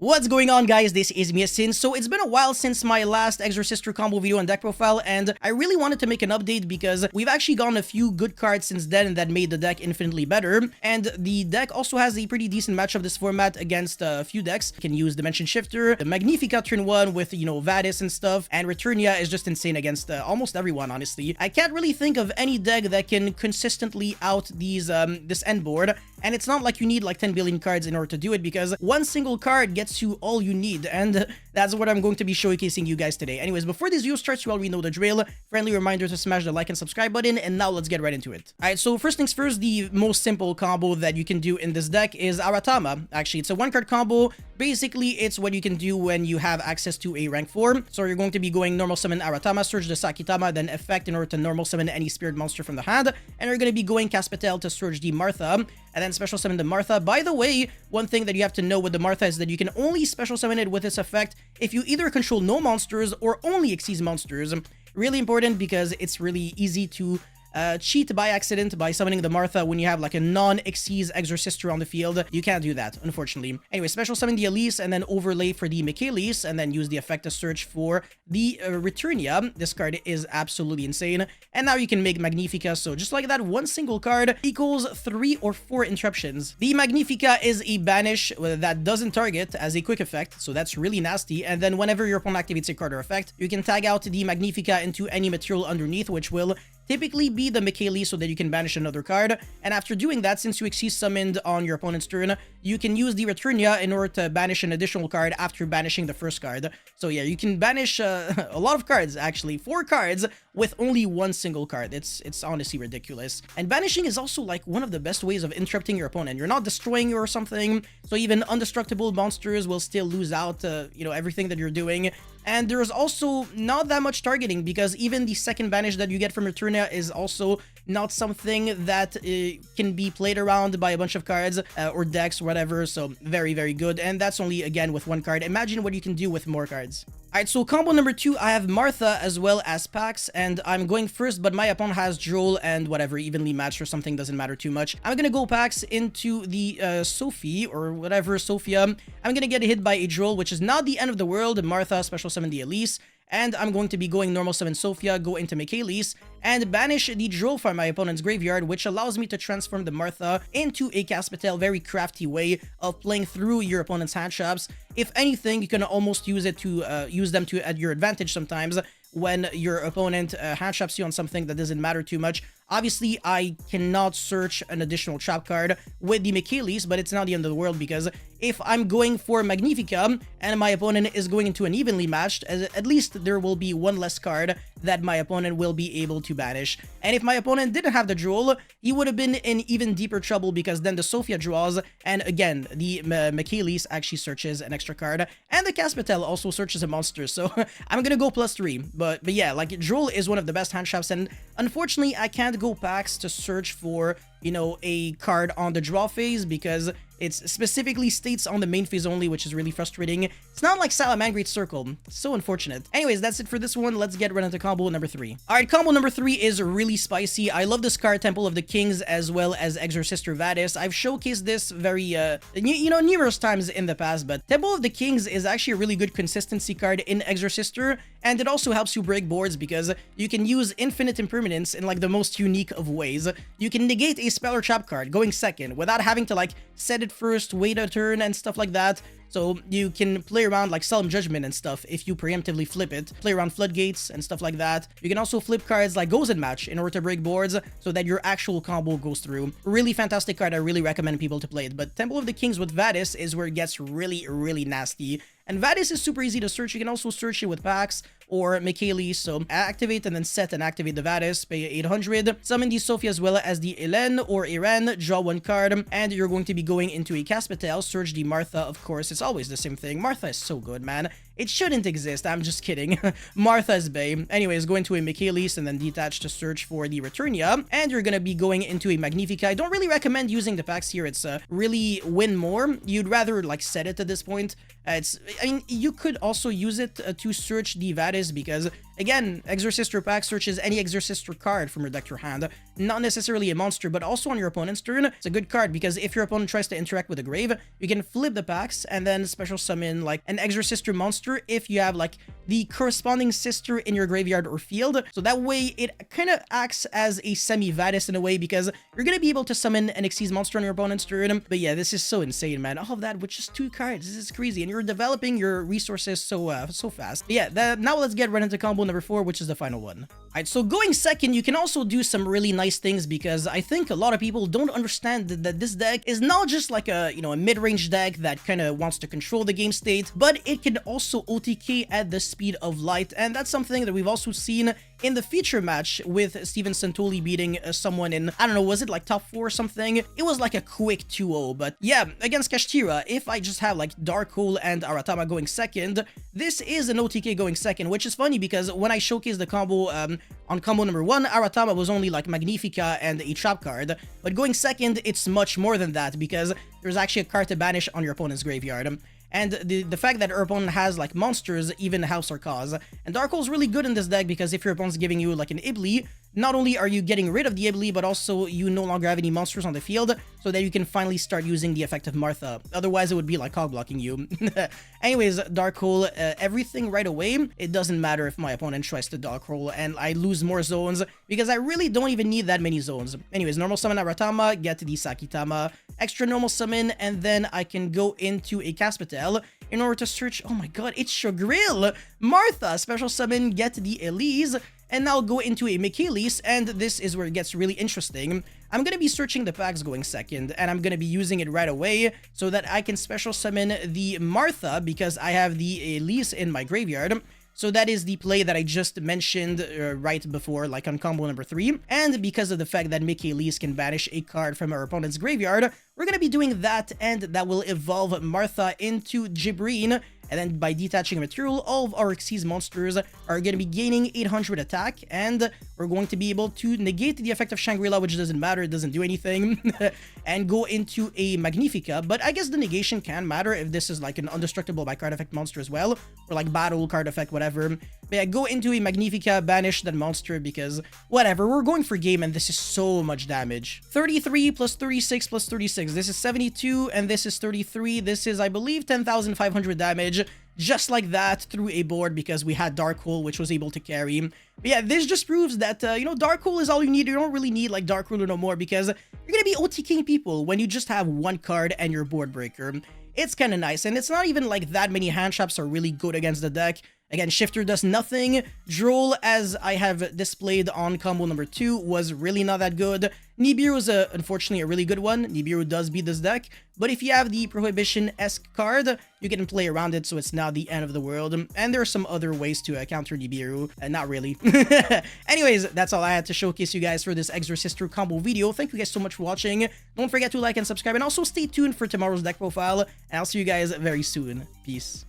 What's going on, guys? This is Miasin. So it's been a while since my last Exosister combo video on deck profile, and I really wanted to make an update because we've actually gotten a few good cards since then that made the deck infinitely better. And the deck also has a pretty decent matchup this format against a few decks. You can use Dimension Shifter, the Magnifica turn 1 with, Vadis and stuff, and Returnia is just insane against almost everyone, honestly. I can't really think of any deck that can consistently out this end board, and it's not like you need like 10 billion cards in order to do it, because one single card gets you all you need, and that's what I'm going to be showcasing you guys today. Anyways, before this video starts, you already know the drill. Friendly reminder to smash the like and subscribe button, and now let's get right into it. Alright, so first things first, the most simple combo that you can do in this deck is Aratama. Actually, it's a one card combo. Basically, it's what you can do when you have access to a rank 4. So you're going to be going normal summon Aratama, search the Sakitama, then effect in order to normal summon any spirit monster from the hand, and you're going to be going Caspatel to search the Martha, and then special summon the Martha. By the way, one thing that you have to know with the Martha is that you can only special summon it with this effect if you either control no monsters or only Xyz monsters. Really important because it's really easy to cheat by accident by summoning the Martha when you have like a non-Xyz Exosister on the field. You can't do that, unfortunately. Anyway, special summon the Elise and then overlay for the Michaelis, and then use the effect to search for the Returnia. This card is absolutely insane. And now you can make Magnifica, so just like that, one single card equals 3 or 4 interruptions. The Magnifica is a banish that doesn't target as a quick effect, so that's really nasty. And then whenever your opponent activates a card or effect, you can tag out the Magnifica into any material underneath, which will typically be the Michaeli, so that you can banish another card. And after doing that, since you Xyz summoned on your opponent's turn, you can use the Returnia in order to banish an additional card after banishing the first card. So yeah, you can banish a lot of cards, actually. 4 cards with only one single card. It's honestly ridiculous. And banishing is also like one of the best ways of interrupting your opponent. You're not destroying you or something, so even indestructible monsters will still lose out, everything that you're doing. And there's also not that much targeting, because even the second banish that you get from Returnia is also not something that can be played around by a bunch of cards or decks or whatever. So very, very good. And that's only, again, with one card. Imagine what you can do with more cards. Alright, so combo number 2, I have Martha as well as Pax, and I'm going first, but my opponent has Droll and whatever, evenly matched or something, doesn't matter too much. I'm gonna go Pax into the Sophie, or whatever, Sophia. I'm gonna get hit by a Droll, which is not the end of the world. Martha, special summon the Elise, and I'm going to be going normal summon Sophia, go into Michaelis, and banish the Droll from my opponent's graveyard, which allows me to transform the Martha into a Caspatel. Very crafty way of playing through your opponent's hand traps. If anything, you can almost use it to use them to at your advantage sometimes when your opponent hand traps you on something that doesn't matter too much. Obviously, I cannot search an additional trap card with the Michaelis, but it's not the end of the world, because if I'm going for Magnifica and my opponent is going into an evenly matched, at least there will be one less card that my opponent will be able to banish. And if my opponent didn't have the Droll, he would have been in even deeper trouble, because then the Sophia draws, and again, the Michaelis actually searches an extra card, and the Caspatel also searches a monster, so I'm gonna go +3. But yeah, like, Droll is one of the best hand traps, and unfortunately, I can't go Pax to search for, a card on the draw phase, because it specifically states on the main phase only, which is really frustrating. It's not like Salamangreat Circle. So unfortunate. Anyways, that's it for this one. Let's get right into combo number 3. Alright, combo number 3 is really spicy. I love this card, Temple of the Kings, as well as Exosister Vadis. I've showcased this very, numerous times in the past, but Temple of the Kings is actually a really good consistency card in Exosister, and it also helps you break boards because you can use infinite impermanence in like the most unique of ways. You can negate a spell or trap card going second without having to like set it first, wait a turn, and stuff like that. So you can play around like Solemn Judgment and stuff if you preemptively flip it. Play around Floodgates and stuff like that. You can also flip cards like Goes and Match in order to break boards so that your actual combo goes through. Really fantastic card. I really recommend people to play it. But Temple of the Kings with Vadis is where it gets really, really nasty. And Vadis is super easy to search. You can also search it with Pax or Michaelis. So activate and then set and activate the Vadis, pay 800, summon the Sophia as well as the Elen or Iren, draw one card, and you're going to be going into a Caspatel, search the Martha, of course. It's always the same thing. Martha is so good, man. It shouldn't exist. I'm just kidding. Martha's Bay. Anyways, go into a Michaelis and then detach to search for the Returnia, and you're gonna be going into a Magnifica. I don't really recommend using the packs here. It's really win more. You'd rather like set it at this point. I mean, you could also use it to search the Vadis, because Again, Exosister pack searches any Exosister card from your deck to your hand, not necessarily a monster, but also on your opponent's turn. It's a good card because if your opponent tries to interact with a grave, you can flip the packs and then special summon like an Exosister monster if you have like the corresponding sister in your graveyard or field. So that way it kind of acts as a semi-Vadis in a way because you're going to be able to summon an Xyz monster on your opponent's turn. But yeah, this is so insane, man. All of that with just 2 cards. This is crazy. And you're developing your resources so fast. But yeah, now let's get right into combo number 4, which is the final one. Alright, so going second, you can also do some really nice things because I think a lot of people don't understand that this deck is not just like a, you know, a mid-range deck that kind of wants to control the game state, but it can also OTK at the speed of light, and that's something that we've also seen in the feature match with Steven Santoli beating someone in, I don't know, was it like top 4 or something? It was like a quick 2-0, but yeah, against Kashtira, if I just have like Dark Hole and Aratama going second, this is an OTK going second, which is funny because when I showcased the combo on combo number 1, Aratama was only like Magnifica and a trap card, but going second, it's much more than that because there's actually a card to banish on your opponent's graveyard. And the fact that your opponent has like monsters, even House or Cause. And Dark Hole's really good in this deck because if your opponent's giving you like an Ibli, not only are you getting rid of the Ibli, but also you no longer have any monsters on the field, so that you can finally start using the effect of Martha. Otherwise, it would be like cog blocking you. Anyways, Dark Hole, everything right away. It doesn't matter if my opponent tries to Dark Hole and I lose more zones, because I really don't even need that many zones. Anyways, normal summon Aratama, get the Sakitama, extra normal summon, and then I can go into a Caspatel in order to search. Oh my god, it's Shogrill! Martha, special summon, get the Elise, and now go into a Michaelis, and this is where it gets really interesting. I'm going to be searching the packs going second, and I'm going to be using it right away so that I can special summon the Martha because I have the Elise in my graveyard. So that is the play that I just mentioned right before, like on combo number 3. And because of the fact that Michaelis can banish a card from our opponent's graveyard, we're going to be doing that, and that will evolve Martha into Jibreen. And then by detaching a material, all of our Xyz monsters are going to be gaining 800 attack, and we're going to be able to negate the effect of Shangri-La, which doesn't matter, it doesn't do anything, and go into a Magnifica. But I guess the negation can matter if this is like an indestructible by card effect monster as well, or like battle card effect, whatever. But yeah, go into a Magnifica, banish that monster, because whatever, we're going for game, and this is so much damage. 33 plus 36 plus 36, this is 72, and this is 33, this is, I believe, 10,500 damage. Just like that through a board because we had Dark Hole, which was able to carry. But yeah, this just proves that, you know, Dark Hole is all you need. You don't really need like Dark Ruler no more because you're going to be OTKing people when you just have one card and your board breaker. It's kind of nice, and it's not even like that many hand traps are really good against the deck. Again, Shifter does nothing. Droll, as I have displayed on combo number 2, was really not that good. Nibiru is unfortunately a really good one. Nibiru does beat this deck, but if you have the Prohibition-esque card, you can play around it so it's not the end of the world. And there are some other ways to counter Nibiru, not really. Anyways, that's all I had to showcase you guys for this Exosister combo video. Thank you guys so much for watching. Don't forget to like and subscribe, and also stay tuned for tomorrow's deck profile, and I'll see you guys very soon. Peace.